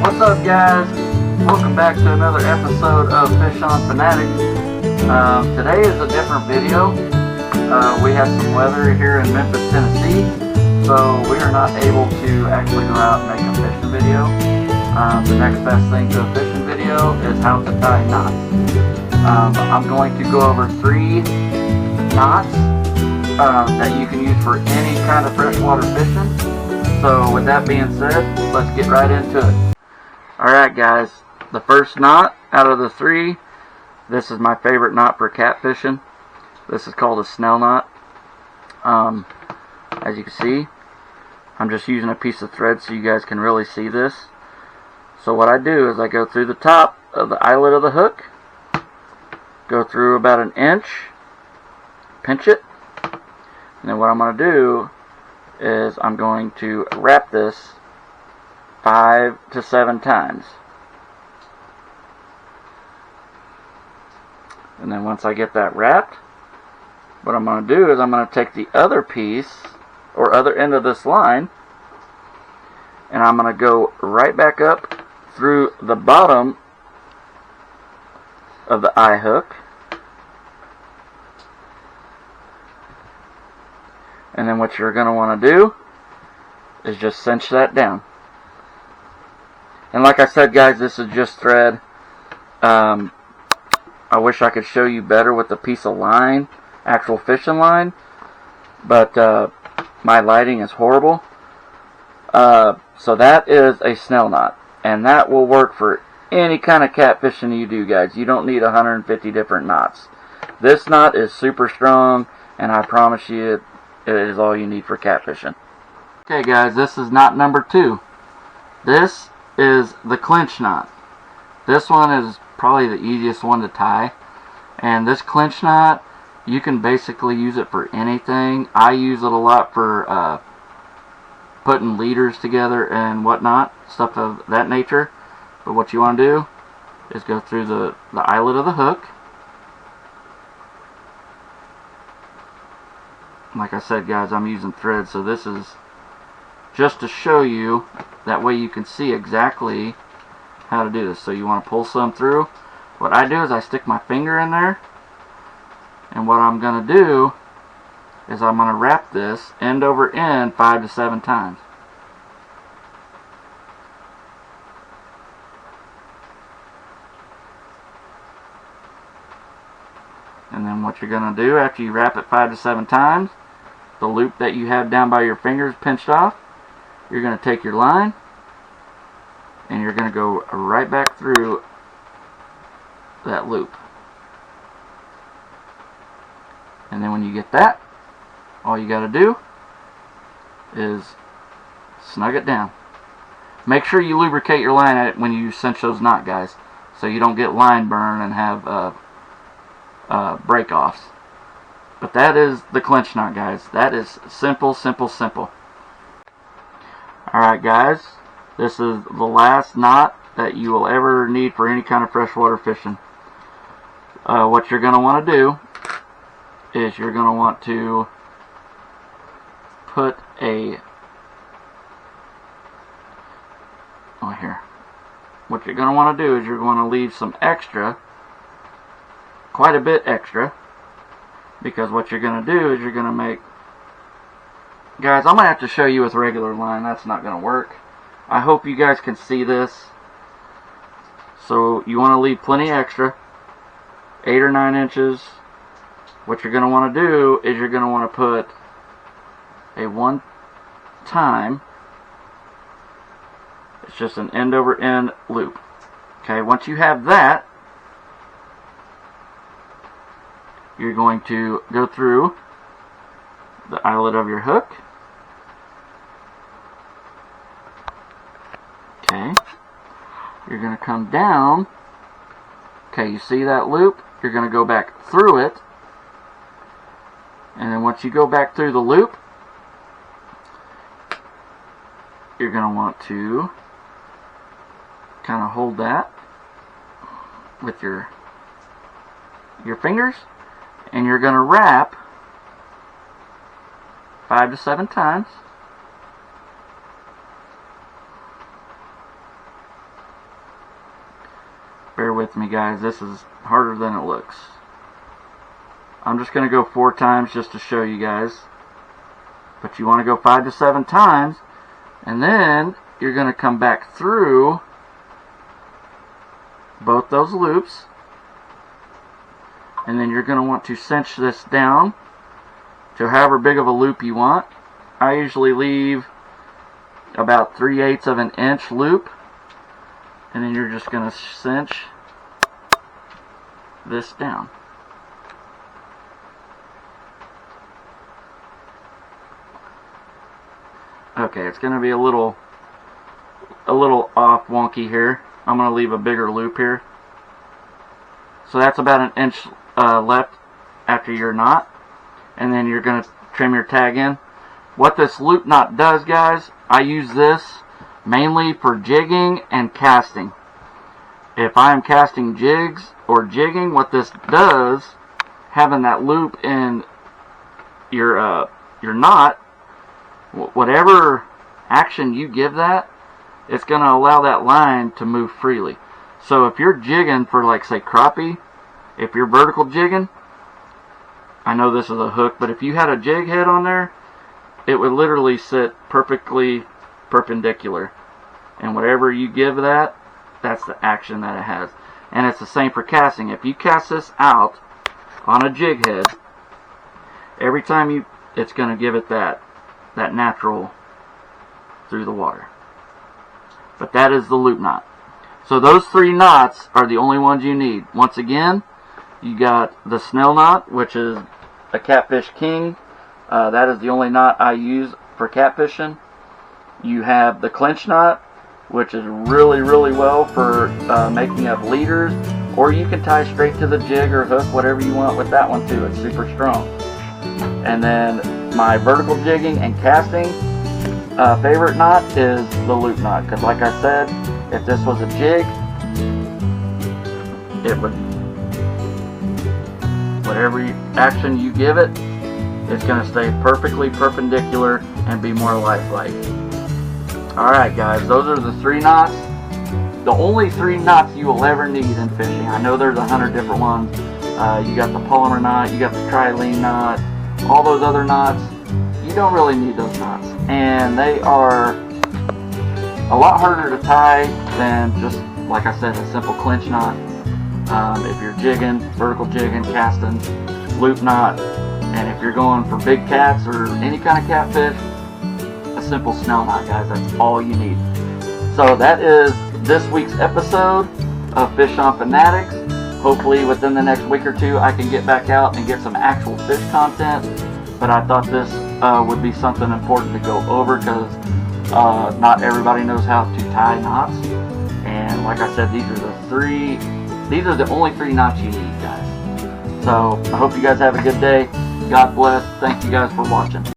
What's up, guys? Welcome back to another episode of Fish on Fanatics. Today is a different video. We have some weather here in Memphis, Tennessee, so we are not able to actually go out and make a fishing video. The next best thing to a fishing video is how to tie knots. I'm going to go over 3 knots that you can use for any kind of freshwater fishing. So with that being said, let's get right into it. Alright guys, the first knot out of the 3, this is my favorite knot for catfishing. This is called a snell knot. As you can see, I'm just using a piece of thread so you guys can really see this. So what I do is I go through the top of the eyelet of the hook, go through about 1 inch, pinch it, and then what I'm going to do is I'm going to wrap this 5 to 7 times. And then once I get that wrapped, what I'm going to do is I'm going to take the other piece or other end of this line and I'm going to go right back up through the bottom of the eye hook. And then what you're going to want to do is just cinch that down. And like I said, guys, this is just thread. I wish I could show you better with a piece of line, actual fishing line, but my lighting is horrible. So that is a snell knot, and that will work for any kind of catfishing you do, guys. You don't need 150 different knots. This knot is super strong, and I promise you it is all you need for catfishing. Okay guys, this is knot number 2. This is the clinch knot. This one is probably the easiest one to tie, and this clinch knot, you can basically use it for anything. I use it a lot for putting leaders together and whatnot, stuff of that nature. But what you want to do is go through the eyelet of the hook. Like I said, guys, I'm using thread, so this is just to show you, that way you can see exactly how to do this. So you want to pull some through. What I do is I stick my finger in there, and what I'm going to do is I'm going to wrap this end over end 5 to 7 times. And then what you're going to do after you wrap it 5 to 7 times, the loop that you have down by your fingers pinched off, you're going to take your line and you're going to go right back through that loop. And then when you get that, all you got to do is snug it down. Make sure you lubricate your line at it when you cinch those knots, guys, so you don't get line burn and have break-offs. But that is the clinch knot, guys. That is simple, simple, simple. Alright guys, this is the last knot that you will ever need for any kind of freshwater fishing. What you're going to want to do is you're going to want to put what you're going to want to do is you're going to leave some extra, quite a bit extra, because what you're going to do is you're going to make, guys, I'm going to have to show you with regular line. That's not going to work. I hope you guys can see this. So you want to leave plenty extra, 8 or 9 inches. What you're going to want to do is you're going to want to put a 1 time, it's just an end over end loop. Okay, once you have that, you're going to go through the eyelet of your hook. Okay, you're going to come down. Okay, you see that loop? You're going to go back through it. And then once you go back through the loop, you're going to want to kind of hold that with your fingers, and you're going to wrap 5 to 7 times. Bear with me, guys. This is harder than it looks. I'm just going to go 4 times just to show you guys. But you want to go 5 to 7 times. And then you're going to come back through both those loops. And then you're going to want to cinch this down to however big of a loop you want. I usually leave about 3/8 of an inch loop. And then you're just going to cinch this down. Okay, it's going to be a little off wonky here. I'm going to leave a bigger loop here. So that's about an inch left after your knot. And then you're going to trim your tag in. What this loop knot does, guys, I use this mainly for jigging and casting. If I'm casting jigs or jigging, what this does, having that loop in your knot, whatever action you give that, it's going to allow that line to move freely. So if you're jigging for, like, say, crappie, if you're vertical jigging, I know this is a hook, but if you had a jig head on there, it would literally sit perfectly perpendicular. And whatever you give that, that's the action that it has. And it's the same for casting. If you cast this out on a jig head, every time it's going to give it that natural through the water. But that is the loop knot. So those 3 knots are the only ones you need. Once again, you got the snell knot, which is a Catfish King. That is the only knot I use for catfishing. You have the clinch knot, which is really, really well for making up leaders. Or you can tie straight to the jig or hook, whatever you want with that one too. It's super strong. And then my vertical jigging and casting favorite knot is the loop knot. Because like I said, if this was a jig, it would, whatever action you give it, it's going to stay perfectly perpendicular and be more lifelike. Alright guys, those are the 3 knots. The only 3 knots you will ever need in fishing. I know there's 100 different ones. You got the polymer knot, you got the trilene knot, all those other knots. You don't really need those knots. And they are a lot harder to tie than just, like I said, a simple clinch knot. If you're jigging, vertical jigging, casting, loop knot. And if you're going for big cats or any kind of catfish, a simple snell knot, guys. That's all you need. So that is this week's episode of Fish on Fanatics. Hopefully within the next week or 2 I can get back out and get some actual fish content. But I thought this would be something important to go over because not everybody knows how to tie knots. And like I said, these are the only 3 knots you need, guys. So I hope you guys have a good day. God bless. Thank you guys for watching.